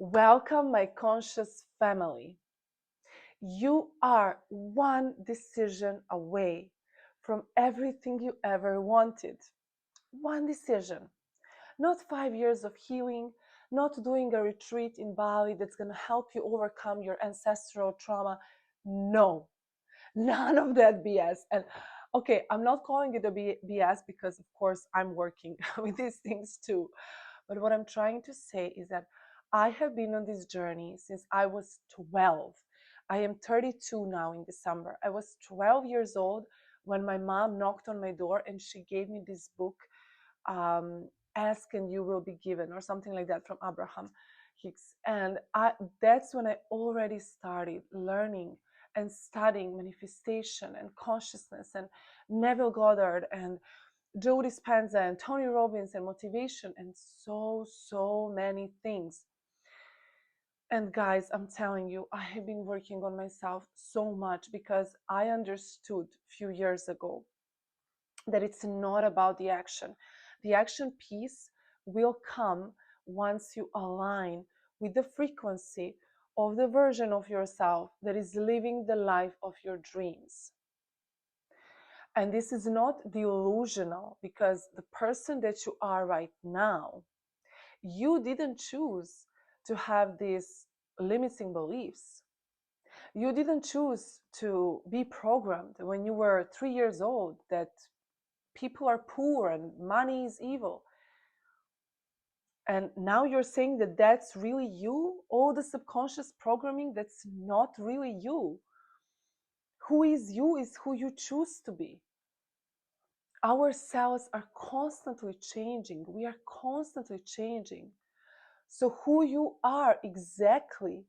Welcome, my conscious family. You are one decision away from everything you ever wanted. One decision. Not 5 years of healing, not doing a retreat in Bali that's going to help you overcome your ancestral trauma. No, none of that BS. And okay, I'm not calling it a BS because, of course, I'm working with these things too. But what I'm trying to say is that I have been on this journey since I was 12. I am 32 now in December. I was 12 years old when my mom knocked on my door and she gave me this book, Ask and You Will Be Given, or something like that, from Abraham Hicks. And that's when I already started learning and studying manifestation and consciousness and Neville Goddard and Joe Dispenza and Tony Robbins and motivation and so many things. And guys, I'm telling you, I have been working on myself so much because I understood a few years ago that it's not about the action. The action piece will come once you align with the frequency of the version of yourself that is living the life of your dreams. And this is not delusional, because the person that you are right now, you didn't choose to have these limiting beliefs. You didn't choose to be programmed when you were 3 years old that people are poor and money is evil. And now you're saying that that's really you? All the subconscious programming, that's not really you. Who is you is who you choose to be. Our cells are constantly changing. We are constantly changing. So who you are exactly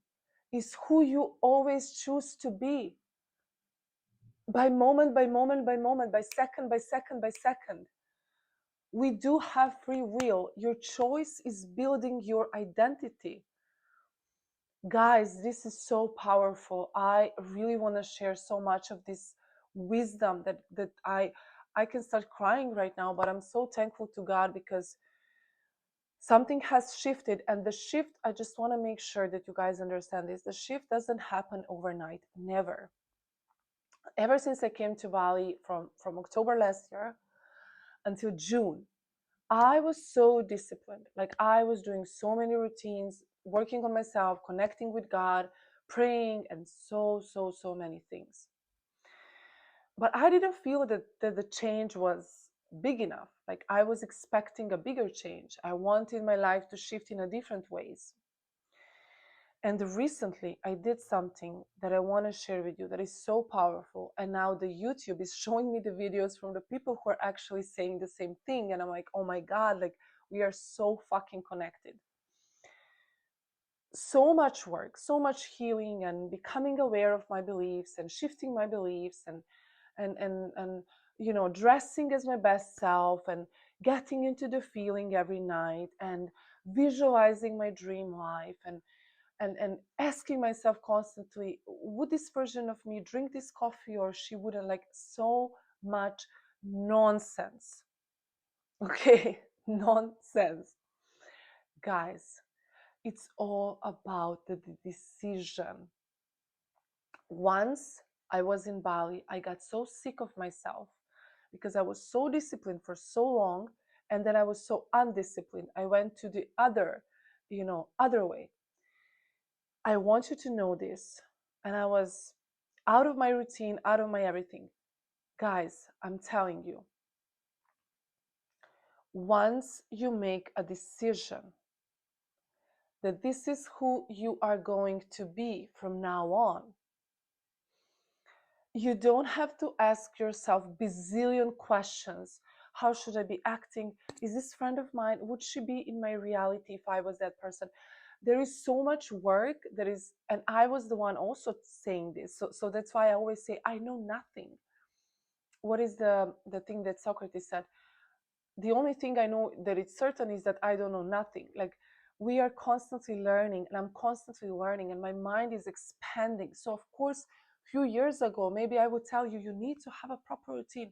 is who you always choose to be. By moment, by moment, by moment, by second, by second, by second. We do have free will. Your choice is building your identity. Guys, this is so powerful. I really want to share so much of this wisdom that I can start crying right now, but I'm so thankful to God because something has shifted. And the shift, I just want to make sure that you guys understand this. The shift doesn't happen overnight, never. Ever since I came to Bali from October last year until June, I was so disciplined. Like, I was doing so many routines, working on myself, connecting with God, praying, and so many things. But I didn't feel that the change was big enough. Like, I was expecting a bigger change. I wanted my life to shift in a different ways. And recently I did something that I want to share with you that is so powerful. And now the YouTube is showing me the videos from the people who are actually saying the same thing. And I'm like, oh my God, like, we are so fucking connected. So much work, so much healing, and becoming aware of my beliefs and shifting my beliefs, and you know, dressing as my best self and getting into the feeling every night and visualizing my dream life, and asking myself constantly, would this version of me drink this coffee or she wouldn't? Like, so much nonsense. Okay, nonsense. Guys, it's all about the decision. Once I was in Bali, I got so sick of myself because I was so disciplined for so long, and then I was so undisciplined. I went to the other, other way. I want you to know this. And I was out of my routine, out of my everything. Guys, I'm telling you, once you make a decision that this is who you are going to be from now on, you don't have to ask yourself bazillion questions. How should I be acting? Is this friend of mine? Would she be in my reality if I was that person? There is so much work that is, and I was the one also saying this. So that's why I always say, I know nothing. What is the thing that Socrates said? The only thing I know that it's certain is that I don't know nothing. Like, we are constantly learning, and I'm constantly learning, and my mind is expanding. So of course, a few years ago, maybe I would tell you, you need to have a proper routine.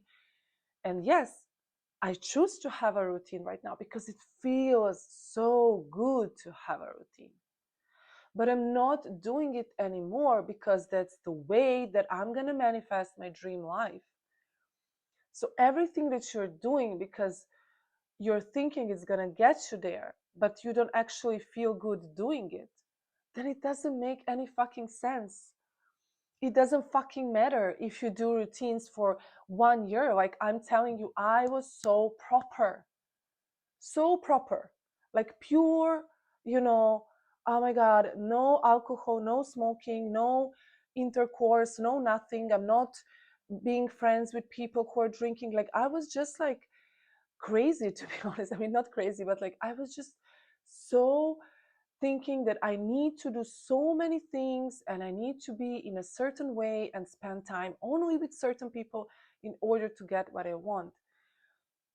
And yes, I choose to have a routine right now because it feels so good to have a routine. but I'm not doing it anymore because that's the way that I'm going to manifest my dream life. So everything that you're doing because you're thinking it's going to get you there, but you don't actually feel good doing it, then it doesn't make any fucking sense. It doesn't fucking matter if you do routines for 1 year. Like I'm telling you, I was so proper, like pure, oh my God, no alcohol, no smoking, no intercourse, no nothing. I'm not being friends with people who are drinking. Like I was just like crazy, to be honest. I mean, not crazy, but like I was just so thinking that I need to do so many things and I need to be in a certain way and spend time only with certain people in order to get what I want.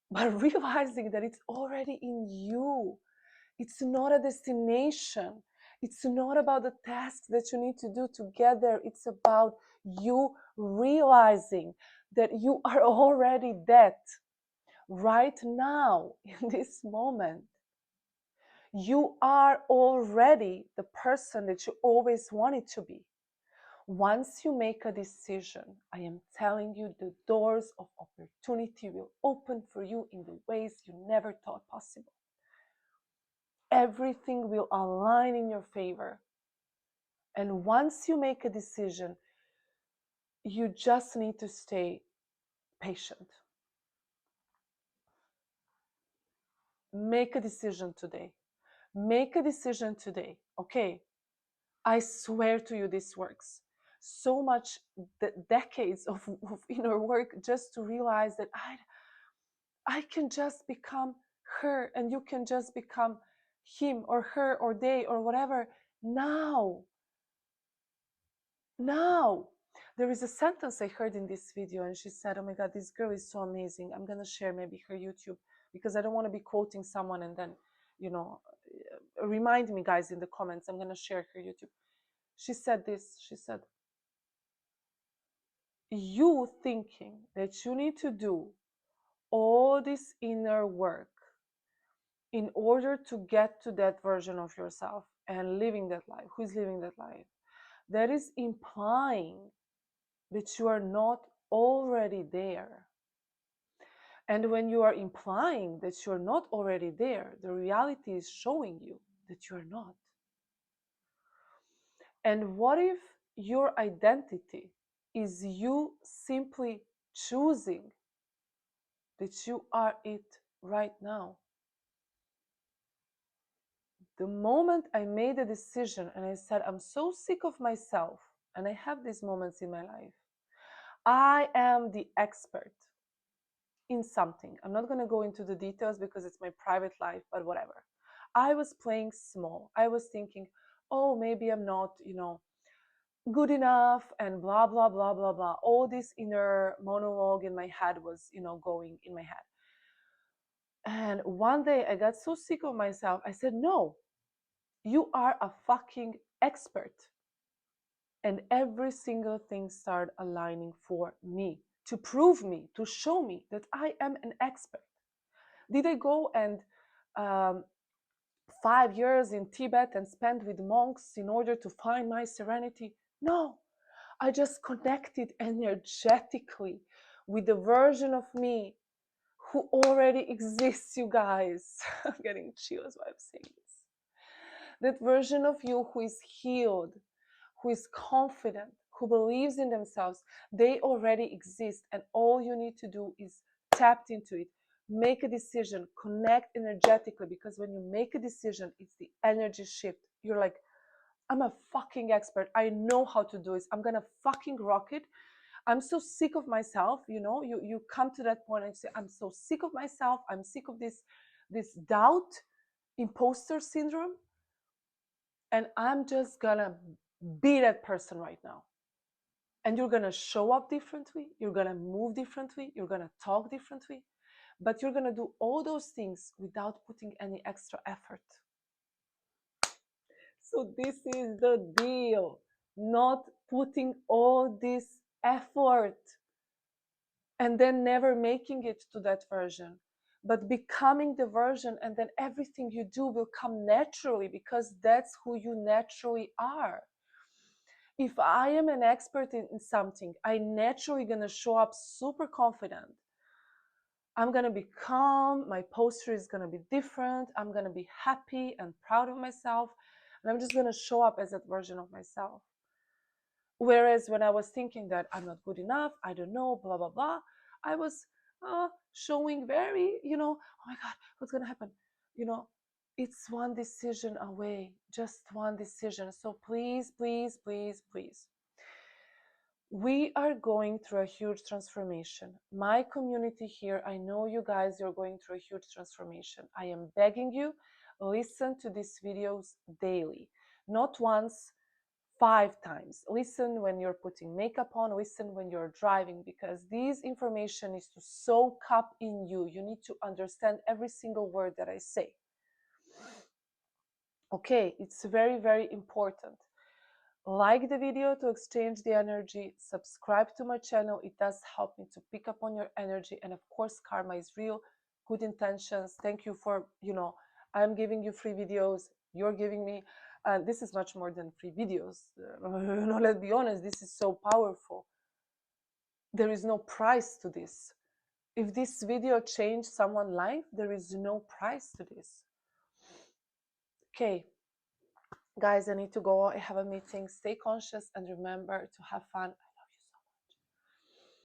But realizing that it's already in you. It's not a destination. It's not about the tasks that you need to do together. It's about you realizing that you are already that right now in this moment. You are already the person that you always wanted to be. Once you make a decision, I am telling you, the doors of opportunity will open for you in the ways you never thought possible. Everything will align in your favor. And once you make a decision, you just need to stay patient. Make a decision today. Make a decision today. Okay, I swear to you, this works. So much decades of inner work just to realize that I can just become her and you can just become him or her or they or whatever. Now, there is a sentence I heard in this video and she said, oh my God, this girl is so amazing. I'm going to share maybe her YouTube because I don't want to be quoting someone and then, remind me, guys, in the comments. I'm going to share her YouTube. She said this. She said, you thinking that you need to do all this inner work in order to get to that version of yourself and living that life, who's living that life, that is implying that you are not already there. And when you are implying that you're not already there, the reality is showing you that you're not. And what if your identity is you simply choosing that you are it right now? The moment I made a decision and I said, I'm so sick of myself, and I have these moments in my life, I am the expert in something. I'm not going to go into the details because it's my private life, but whatever. I was playing small. I was thinking, oh, maybe I'm not, good enough and blah, blah, blah, blah, blah. All this inner monologue in my head was, going in my head. And one day I got so sick of myself. I said, no, you are a fucking expert. And every single thing started aligning for me, to prove me, to show me that I am an expert. Did I go and 5 years in Tibet and spend with monks in order to find my serenity? No, I just connected energetically with the version of me who already exists, you guys. I'm getting chills while I'm saying this. That version of you who is healed, who is confident, who believes in themselves, they already exist. And all you need to do is tap into it, make a decision, connect energetically, because when you make a decision, it's the energy shift. You're like, I'm a fucking expert. I know how to do this. I'm going to fucking rock it. I'm so sick of myself. You come to that point and say, I'm so sick of myself. I'm sick of this doubt, imposter syndrome. And I'm just gonna be that person right now. And you're gonna show up differently, you're gonna move differently, you're gonna talk differently, but you're gonna do all those things without putting any extra effort. So this is the deal, not putting all this effort and then never making it to that version. but becoming the version, and then everything you do will come naturally because that's who you naturally are. If I am an expert in something, I naturally gonna show up super confident. I'm gonna be calm, my posture is gonna be different, I'm gonna be happy and proud of myself, and I'm just gonna show up as that version of myself. Whereas when I was thinking that I'm not good enough, I don't know, blah, blah, blah, I was showing very, oh my God, what's gonna happen? It's one decision away, just one decision. So please, please, please, please. We are going through a huge transformation. My community here, I know you guys, you're going through a huge transformation. I am begging you, listen to these videos daily, not once, 5 times. Listen when you're putting makeup on, listen when you're driving, because this information is to soak up in you. You need to understand every single word that I say. Okay, it's very, very important. Like the video to exchange the energy, subscribe to my channel. It does help me to pick up on your energy. And of course, karma is real, good intentions. Thank you for, I'm giving you free videos, you're giving me, this is much more than free videos. Let's be honest, this is so powerful. There is no price to this. If this video changed someone's life, there is no price to this. Okay. Guys, I need to go. I have a meeting. Stay conscious and remember to have fun.